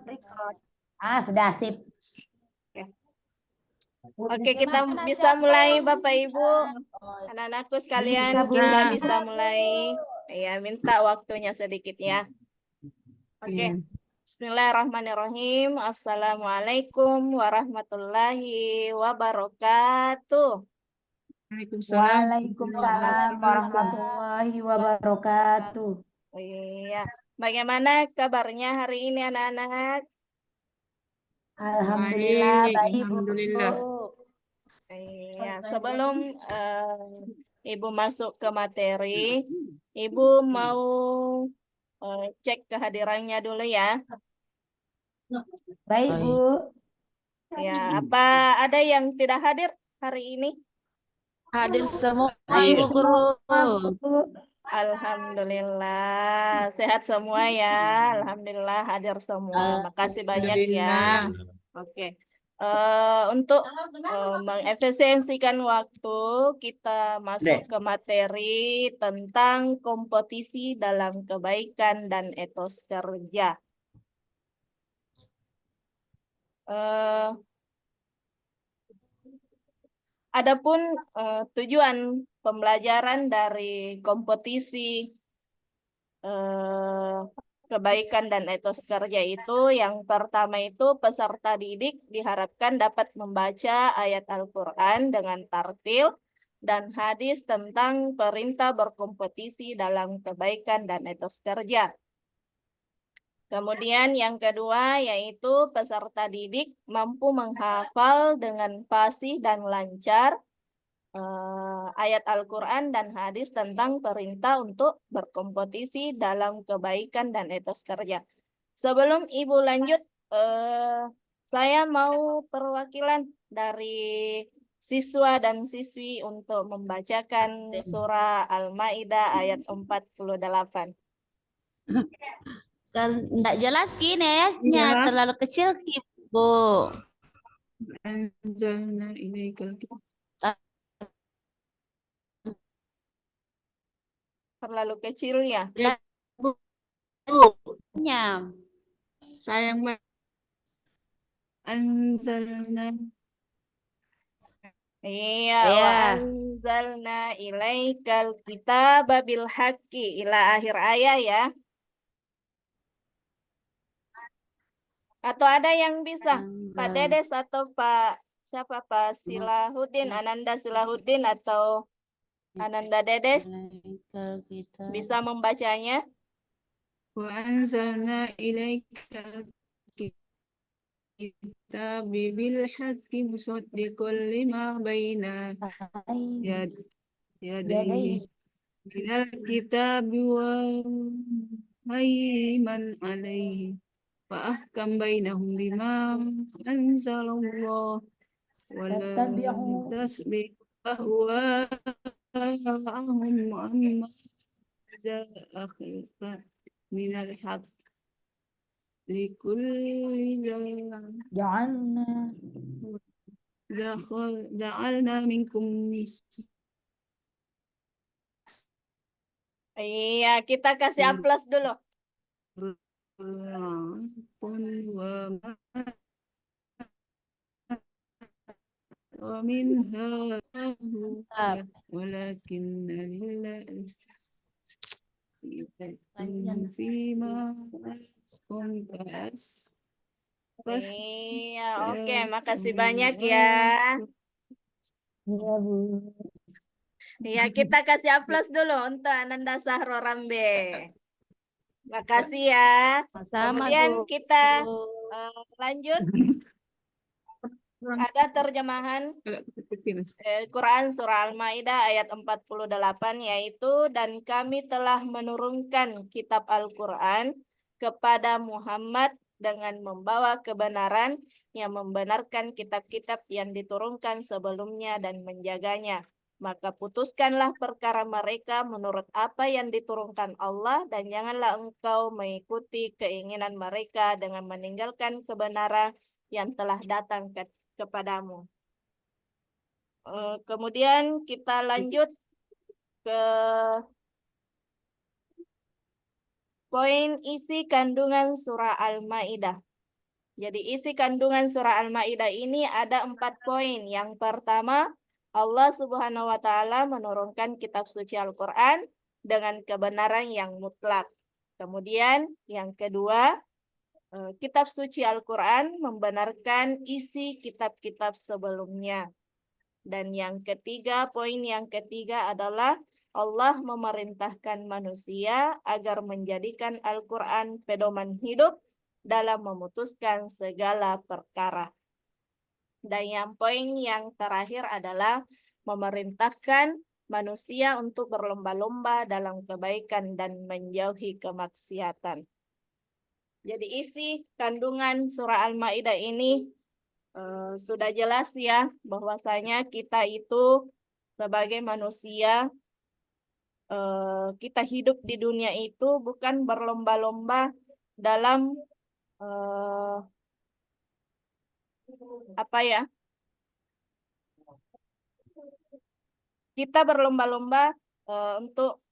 Record. Ah, sudah sip. Oke, kita bisa mulai Bapak Ibu. Anak-anakku sekalian, kita bisa mulai. Ya, minta waktunya sedikit ya. Oke. Bismillahirrahmanirrahim. Assalamualaikum warahmatullahi wabarakatuh. Waalaikumsalam warahmatullahi wabarakatuh. Iya. Bagaimana kabarnya hari ini anak-anak? Alhamdulillah baik, Bu. Iya, sebelum Ibu masuk ke materi, Ibu mau cek kehadirannya dulu ya. Baik, Bu. Ya, apa ada yang tidak hadir hari ini? Hadir semua Hadir Ibu Guru. semua, Bu. Alhamdulillah, sehat semua ya. Alhamdulillah hadir semua. Makasih banyak ya. Oke. Untuk mengefisiensikan waktu, kita masuk ke materi tentang kompetisi dalam kebaikan dan etos kerja. Eh, Adapun tujuan pembelajaran dari kompetisi kebaikan dan etos kerja itu, yang pertama itu peserta didik diharapkan dapat membaca ayat Al-Quran dengan tartil dan hadis tentang perintah berkompetisi dalam kebaikan dan etos kerja. Kemudian yang kedua yaitu peserta didik mampu menghafal dengan fasih dan lancar ayat Al-Quran dan hadis tentang perintah untuk berkompetisi dalam kebaikan dan etos kerja. Sebelum Ibu lanjut, saya mau perwakilan dari siswa dan siswi untuk membacakan surah Al-Maidah ayat 48. Kan enggak jelas gini ayatnya, terlalu kecil Bu. Anzalna ilaikal kitab. Terlalu kecil ya? Ya. Bu, Sayang banget. Anzalna. Iya, wa anzalna ilaikal kitaba bil haqqi ila akhir ayat ya. Atau ada yang bisa? Pak Dedes atau Pak siapa? Pak Silahuddin, Ananda Silahuddin atau Ananda Dedes bisa membacanya? Wa anzalna ilaikal kitab bil haqqi musaddiqan lima baina yadayhi minal kitabi wa hayman alaihi fa ahkam bainahum bima anzalallah wa la tasbih bahwa ahum amma akhirka minal haq likulli ja'alna minkum Iya, kita kasih aplaus dulu. wa minha walakin lillahi fima kompas. Iya, oke, makasih banyak ya. Iya, Bu. Iya, kita kasih aplaus dulu untuk Ananda Sahro Rambe. Makasih ya. Kemudian kita lanjut. Ada terjemahan Quran Surah Al-Maidah ayat 48 yaitu, dan kami telah menurunkan kitab Al-Quran kepada Muhammad dengan membawa kebenaran yang membenarkan kitab-kitab yang diturunkan sebelumnya dan menjaganya. Maka putuskanlah perkara mereka menurut apa yang diturunkan Allah, dan janganlah engkau mengikuti keinginan mereka dengan meninggalkan kebenaran yang telah datang kepadamu. Kemudian kita lanjut ke poin isi kandungan surah Al-Maidah. Jadi isi kandungan surah Al-Maidah ini ada 4 poin. Yang pertama, Allah Subhanahu wa Ta'ala menurunkan kitab suci Al-Quran dengan kebenaran yang mutlak. Kemudian yang kedua, kitab suci Al-Quran membenarkan isi kitab-kitab sebelumnya. Dan yang ketiga, poin yang ketiga adalah Allah memerintahkan manusia agar menjadikan Al-Quran pedoman hidup dalam memutuskan segala perkara. Dan yang poin yang terakhir adalah memerintahkan manusia untuk berlomba-lomba dalam kebaikan dan menjauhi kemaksiatan. Jadi isi kandungan surah Al-Maidah ini sudah jelas ya, bahwasanya kita itu sebagai manusia, kita hidup di dunia itu bukan berlomba-lomba dalam apa ya? Kita berlomba-lomba untuk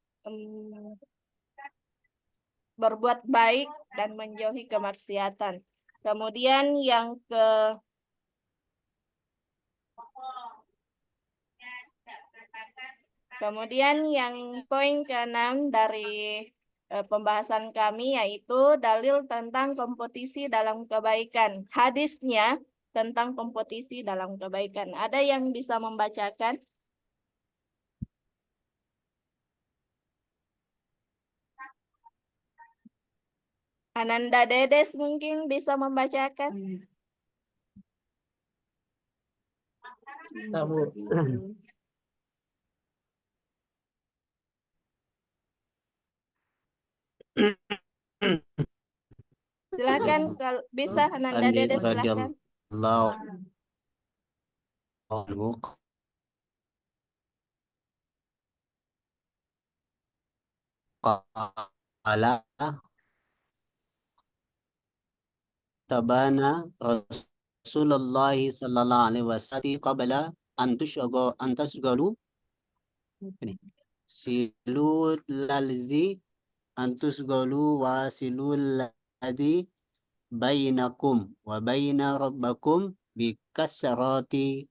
berbuat baik dan menjauhi kemaksiatan. Kemudian yang poin ke-6 dari pembahasan kami yaitu dalil tentang kompetisi dalam kebaikan. Hadisnya tentang kompetisi dalam kebaikan. Ada yang bisa membacakan? Ananda Dedes mungkin bisa membacakan? Tahu. Silakan kalau bisa Ananda Ali Dedes silakan. radhiyallahu anhu qala tabana Rasulullah sallallahu alaihi wasallam qabla an tashgalu silul ladzi an tusgalu wa silul ladzi bainakum wa baina rabbakum bi kasrati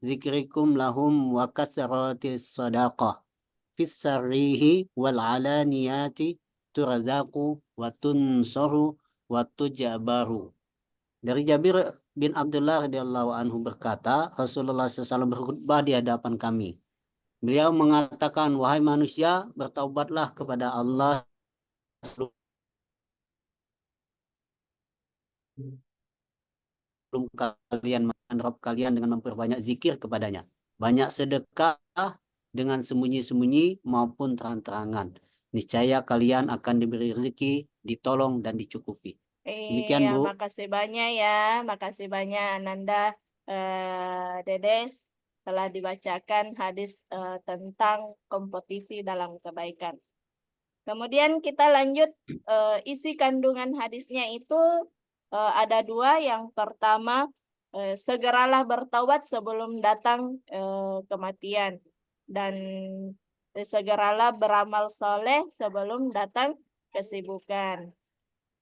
zikrikum lahum wa kasrati sadaqah fis sarrihi wal alaniyati turazaqu wa tunsaru wa tujabaru. Dari Jabir bin Abdullah radhiyallahu anhu berkata, Rasulullah SAW berkhutbah di hadapan kami. Beliau mengatakan, wahai manusia, bertaubatlah kepada Allah sebelum kalian menghadap kalian dengan memperbanyak zikir kepadanya. Banyak sedekah dengan sembunyi-sembunyi maupun terang-terangan. Niscaya kalian akan diberi rezeki, ditolong dan dicukupi. Demikian, Iya, Bu. makasih banyak ya. Makasih banyak Ananda Dedes telah dibacakan hadis tentang kompetisi dalam kebaikan. Kemudian kita lanjut, isi kandungan hadisnya itu ada 2. Yang pertama, segeralah bertaubat sebelum datang kematian. Dan segeralah beramal soleh sebelum datang kesibukan.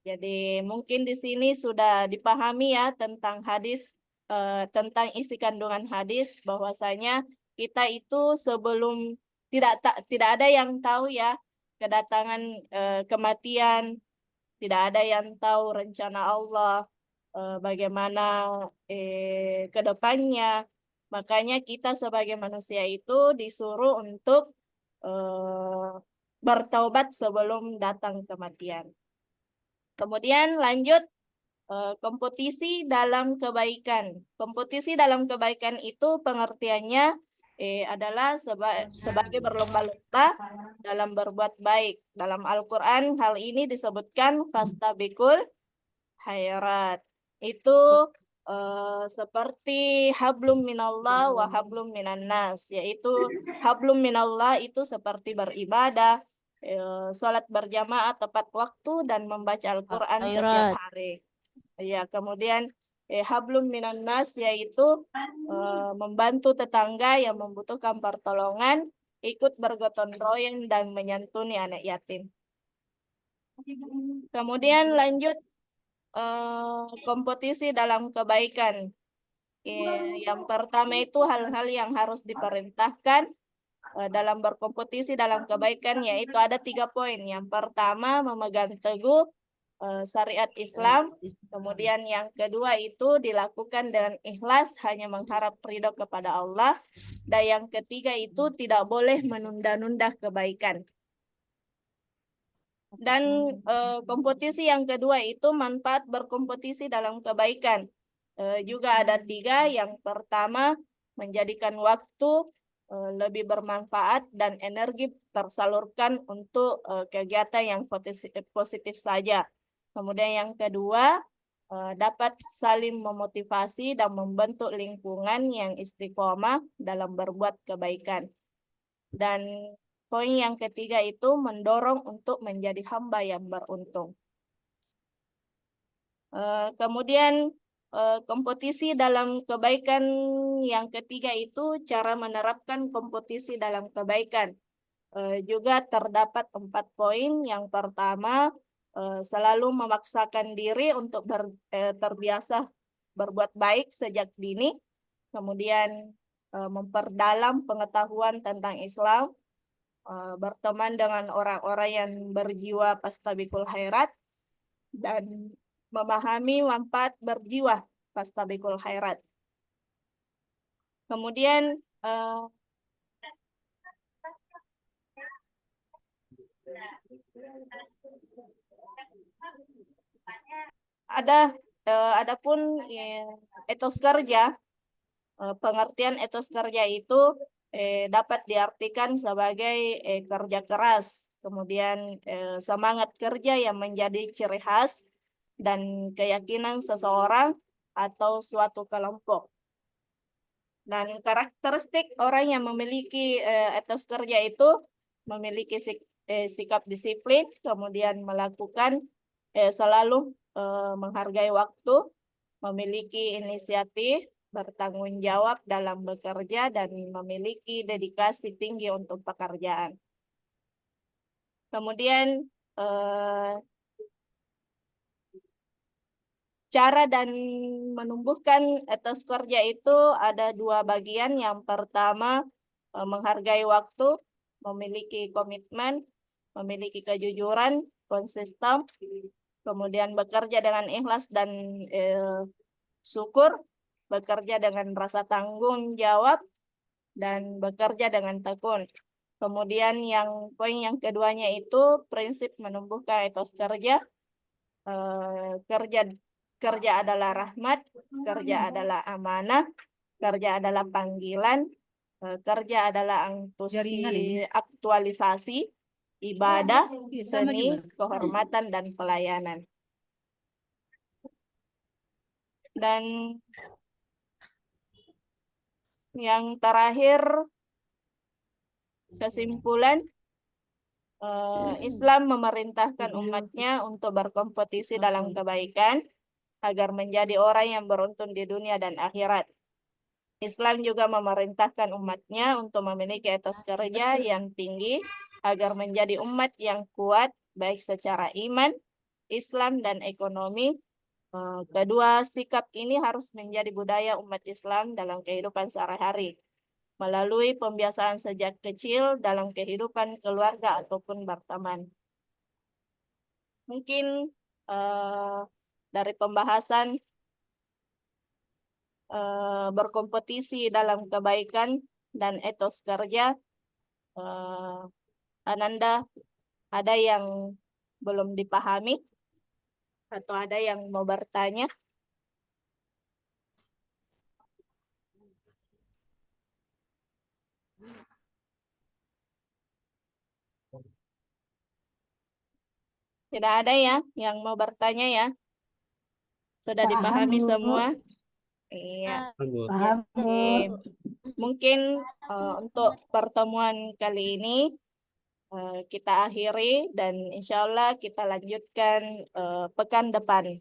Jadi mungkin di sini sudah dipahami ya tentang hadis, tentang isi kandungan hadis, bahwasanya kita itu sebelum tidak ada yang tahu ya kedatangan kematian, tidak ada yang tahu rencana Allah bagaimana ke depannya. Makanya kita sebagai manusia itu disuruh untuk bertaubat sebelum datang kematian. Kemudian lanjut, kompetisi dalam kebaikan. Kompetisi dalam kebaikan itu pengertiannya adalah sebagai berlomba-lomba dalam berbuat baik. Dalam Al-Quran hal ini disebutkan fastabiqul khairat. Itu seperti hablum minallah wa hablum minannas, yaitu hablum minallah itu seperti beribadah, sholat berjamaah tepat waktu dan membaca Al-Quran setiap Khairat. hari. Ya, kemudian hablum minannas yaitu membantu tetangga yang membutuhkan pertolongan, ikut bergotong royong dan menyantuni anak yatim. Kemudian lanjut kompetisi dalam kebaikan. Yang pertama itu hal-hal yang harus diperintahkan dalam berkompetisi dalam kebaikan, yaitu ada 3 poin. Yang pertama, memegang teguh syariat Islam. Kemudian yang kedua itu dilakukan dengan ikhlas, hanya mengharap ridho kepada Allah. Dan yang ketiga itu tidak boleh menunda-nunda kebaikan. Dan kompetisi yang kedua itu manfaat berkompetisi dalam kebaikan. Juga ada 3. Yang pertama, menjadikan waktu lebih bermanfaat dan energi tersalurkan untuk kegiatan yang positif saja. Kemudian yang kedua, dapat saling memotivasi dan membentuk lingkungan yang istiqomah dalam berbuat kebaikan. Dan poin yang ketiga itu mendorong untuk menjadi hamba yang beruntung. Kemudian kompetisi dalam kebaikan yang ketiga itu cara menerapkan kompetisi dalam kebaikan. Juga terdapat 4 poin. Yang pertama, selalu memaksakan diri untuk terbiasa berbuat baik sejak dini. Kemudian memperdalam pengetahuan tentang Islam, berteman dengan orang-orang yang berjiwa fastabiqul khairat, dan memahami manfaat berjiwa fastabiqul khairat. Kemudian adapun etos kerja, pengertian etos kerja itu dapat diartikan sebagai kerja keras, kemudian semangat kerja yang menjadi ciri khas dan keyakinan seseorang atau suatu kelompok. Dan karakteristik orang yang memiliki etos kerja itu memiliki sikap disiplin, kemudian melakukan selalu menghargai waktu, memiliki inisiatif, bertanggung jawab dalam bekerja, dan memiliki dedikasi tinggi untuk pekerjaan. Kemudian cara dan menumbuhkan etos kerja itu ada 2 bagian. Yang pertama, menghargai waktu, memiliki komitmen, memiliki kejujuran, konsisten, kemudian bekerja dengan ikhlas dan syukur, bekerja dengan rasa tanggung jawab, dan bekerja dengan tekun. Kemudian poin yang keduanya itu prinsip menumbuhkan etos kerja. Kerja adalah rahmat, kerja adalah amanah, kerja adalah panggilan, kerja adalah aktualisasi, ibadah, seni, kehormatan, dan pelayanan. Dan yang terakhir, kesimpulan, Islam memerintahkan umatnya untuk berkompetisi dalam kebaikan agar menjadi orang yang beruntung di dunia dan akhirat. Islam juga memerintahkan umatnya untuk memiliki etos kerja yang tinggi agar menjadi umat yang kuat baik secara iman, Islam, dan ekonomi. Kedua sikap ini harus menjadi budaya umat Islam dalam kehidupan sehari-hari melalui pembiasaan sejak kecil dalam kehidupan keluarga ataupun berteman. Mungkin dari pembahasan berkompetisi dalam kebaikan dan etos kerja, Ananda ada yang belum dipahami atau ada yang mau bertanya? Tidak ada ya yang mau bertanya ya? Sudah Paham, dipahami Bu. semua? Iya. Paham, Bu. Mungkin untuk pertemuan kali ini kita akhiri dan insya Allah kita lanjutkan pekan depan.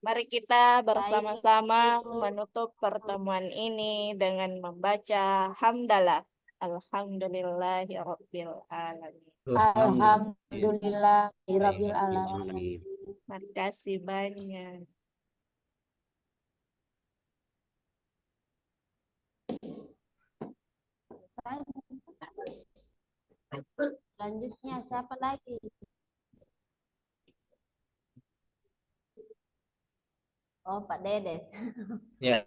Mari kita bersama-sama menutup pertemuan ini dengan membaca hamdalah. Alhamdulillahirabbil alamin. Alhamdulillahirabbil alamin. Terima kasih banyak. Selanjutnya siapa lagi? Oh, Pak Dedes. Ya.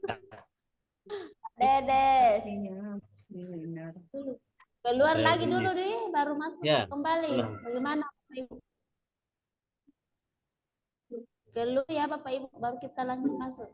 Dedes. Keluar Saya lagi ini. dulu deh, baru masuk Ya, kembali. keluar. Bagaimana Bapak Ibu? Keluar ya Bapak Ibu, baru kita lanjut masuk.